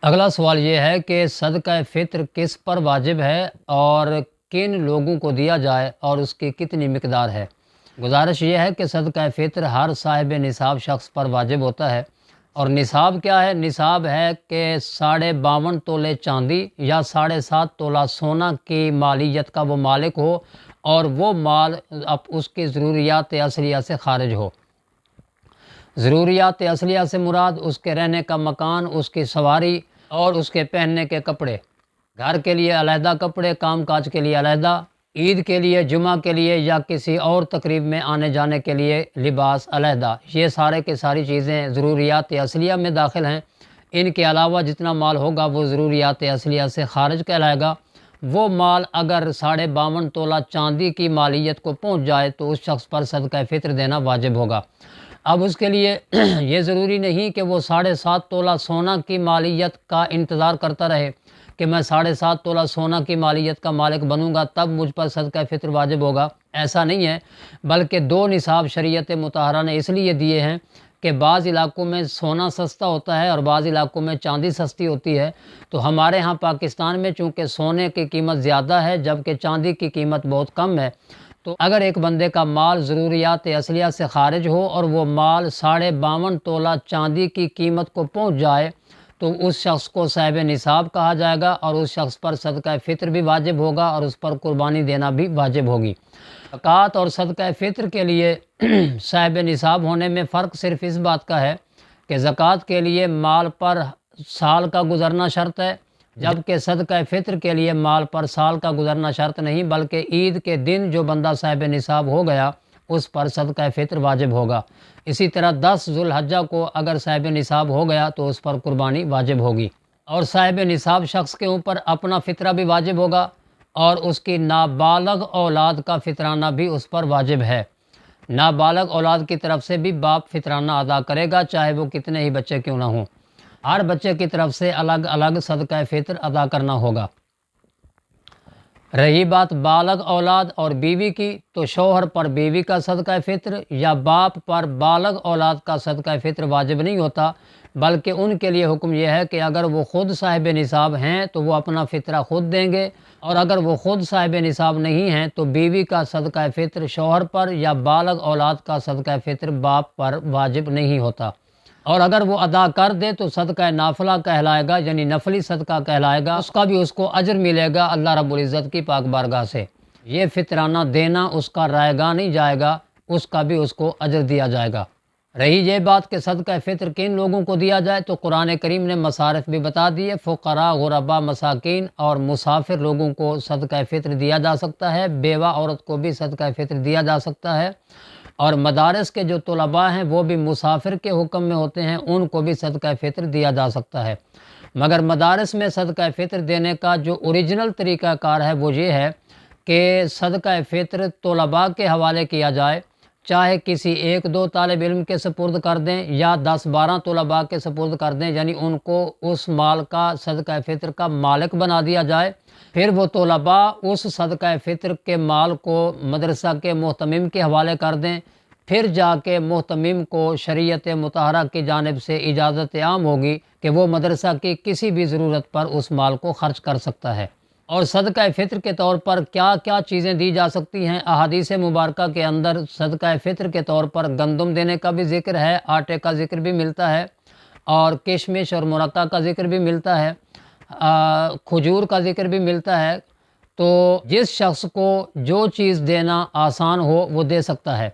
اگلا سوال یہ ہے کہ صدقہ فطر کس پر واجب ہے اور کن لوگوں کو دیا جائے اور اس کی کتنی مقدار ہے؟ گزارش یہ ہے کہ صدقہ فطر ہر صاحب نصاب شخص پر واجب ہوتا ہے۔ اور نصاب کیا ہے؟ نصاب ہے کہ 52.5 تولے چاندی یا 7.5 تولہ سونا کی مالیت کا وہ مالک ہو اور وہ مال اس کی ضروریات اصلیہ سے خارج ہو۔ ضروریات اصلیہ سے مراد اس کے رہنے کا مکان، اس کی سواری اور اس کے پہننے کے کپڑے، گھر کے لیے علیحدہ کپڑے، کام کاج کے لیے علیحدہ، عید کے لیے، جمعہ کے لیے یا کسی اور تقریب میں آنے جانے کے لیے لباس علیحدہ۔ یہ سارے کی ساری چیزیں ضروریات اصلیہ میں داخل ہیں۔ ان کے علاوہ جتنا مال ہوگا وہ ضروریات اصلیہ سے خارج کہلائے گا۔ وہ مال اگر 52.5 تولہ چاندی کی مالیت کو پہنچ جائے تو اس شخص پر صدقہ فطر دینا واجب ہوگا۔ اب اس کے لیے یہ ضروری نہیں کہ وہ 7.5 تولہ سونا کی مالیت کا انتظار کرتا رہے کہ میں 7.5 تولہ سونا کی مالیت کا مالک بنوں گا تب مجھ پر صدقہ فطر واجب ہوگا، ایسا نہیں ہے۔ بلکہ 2 نصاب شریعت مطہرہ نے اس لیے دیے ہیں کہ بعض علاقوں میں سونا سستا ہوتا ہے اور بعض علاقوں میں چاندی سستی ہوتی ہے۔ تو ہمارے ہاں پاکستان میں چونکہ سونے کی قیمت زیادہ ہے جبکہ چاندی کی قیمت بہت کم ہے، تو اگر ایک بندے کا مال ضروریات اصلیہ سے خارج ہو اور وہ مال 52.5 تولہ چاندی کی قیمت کو پہنچ جائے تو اس شخص کو صاحب نصاب کہا جائے گا اور اس شخص پر صدقہ فطر بھی واجب ہوگا اور اس پر قربانی دینا بھی واجب ہوگی۔ زکوٰۃ اور صدقہ فطر کے لیے صاحب نصاب ہونے میں فرق صرف اس بات کا ہے کہ زکوٰۃ کے لیے مال پر سال کا گزرنا شرط ہے، جبکہ صدقہ فطر کے لیے مال پر سال کا گزرنا شرط نہیں، بلکہ عید کے دن جو بندہ صاحب نصاب ہو گیا اس پر صدقہ فطر واجب ہوگا۔ اسی طرح 10 ذو الحجہ کو اگر صاحب نصاب ہو گیا تو اس پر قربانی واجب ہوگی۔ اور صاحب نصاب شخص کے اوپر اپنا فطرہ بھی واجب ہوگا اور اس کی نابالغ اولاد کا فطرانہ بھی اس پر واجب ہے۔ نابالغ اولاد کی طرف سے بھی باپ فطرانہ ادا کرے گا، چاہے وہ کتنے ہی بچے کیوں نہ ہوں۔ ہر بچے کی طرف سے الگ الگ صدقہ فطر ادا کرنا ہوگا۔ رہی بات بالغ اولاد اور بیوی کی، تو شوہر پر بیوی کا صدقہ فطر یا باپ پر بالغ اولاد کا صدقہ فطر واجب نہیں ہوتا، بلکہ ان کے لیے حکم یہ ہے کہ اگر وہ خود صاحب نصاب ہیں تو وہ اپنا فطرہ خود دیں گے، اور اگر وہ خود صاحب نصاب نہیں ہیں تو بیوی کا صدقہ فطر شوہر پر یا بالغ اولاد کا صدقہ فطر باپ پر واجب نہیں ہوتا۔ اور اگر وہ ادا کر دے تو صدقہ نافلہ کہلائے گا، یعنی نفلی صدقہ کہلائے گا، اس کا بھی اس کو اجر ملے گا اللہ رب العزت کی پاک بارگاہ سے۔ یہ فطرانہ دینا اس کا رائے گاہ نہیں جائے گا، اس کا بھی اس کو اجر دیا جائے گا۔ رہی یہ بات کہ صدقہ فطر کن لوگوں کو دیا جائے، تو قرآن کریم نے مصارف بھی بتا دیے۔ فقراء، غرباء، مساکین اور مسافر لوگوں کو صدقہ فطر دیا جا سکتا ہے، بیوہ عورت کو بھی صدقہ فطر دیا جا سکتا ہے، اور مدارس کے جو طلباء ہیں وہ بھی مسافر کے حکم میں ہوتے ہیں، ان کو بھی صدقہ فطر دیا جا سکتا ہے۔ مگر مدارس میں صدقہ فطر دینے کا جو اوریجنل طریقہ کار ہے وہ یہ ہے کہ صدقہ فطر طلباء کے حوالے کیا جائے، چاہے کسی 1-2 طالب علم کے سپرد کر دیں یا 10-12 طلباء کے سپرد کر دیں، یعنی ان کو اس مال کا صدقہ فطر کا مالک بنا دیا جائے۔ پھر وہ طلباء اس صدقہ فطر کے مال کو مدرسہ کے محتمم کے حوالے کر دیں، پھر جا کے محتمم کو شریعت مطہرہ کی جانب سے اجازت عام ہوگی کہ وہ مدرسہ کی کسی بھی ضرورت پر اس مال کو خرچ کر سکتا ہے۔ اور صدقہ فطر کے طور پر کیا کیا چیزیں دی جا سکتی ہیں، احادیث مبارکہ کے اندر صدقہ فطر کے طور پر گندم دینے کا بھی ذکر ہے، آٹے کا ذکر بھی ملتا ہے، اور کشمش اور مرقہ کا ذکر بھی ملتا ہے، کھجور کا ذکر بھی ملتا ہے۔ تو جس شخص کو جو چیز دینا آسان ہو وہ دے سکتا ہے۔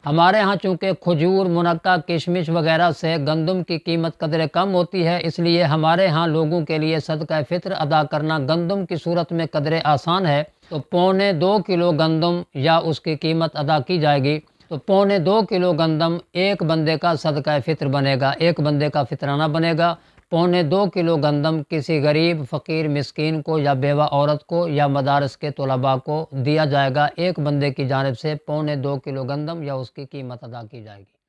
ہمارے ہاں چونکہ کھجور، منقہ، کشمش وغیرہ سے گندم کی قیمت قدرے کم ہوتی ہے، اس لیے ہمارے ہاں لوگوں کے لیے صدقہ فطر ادا کرنا گندم کی صورت میں قدرے آسان ہے۔ تو 1.25 کلو گندم یا اس کی قیمت ادا کی جائے گی، تو 2.25 کلو گندم ایک بندے کا صدقہ فطر بنے گا، ایک بندے کا فطرانہ بنے گا۔ 2.25 کلو گندم کسی غریب، فقیر، مسکین کو یا بیوہ عورت کو یا مدارس کے طلباء کو دیا جائے گا، ایک بندے کی جانب سے 2.25 کلو گندم یا اس کی قیمت ادا کی جائے گی۔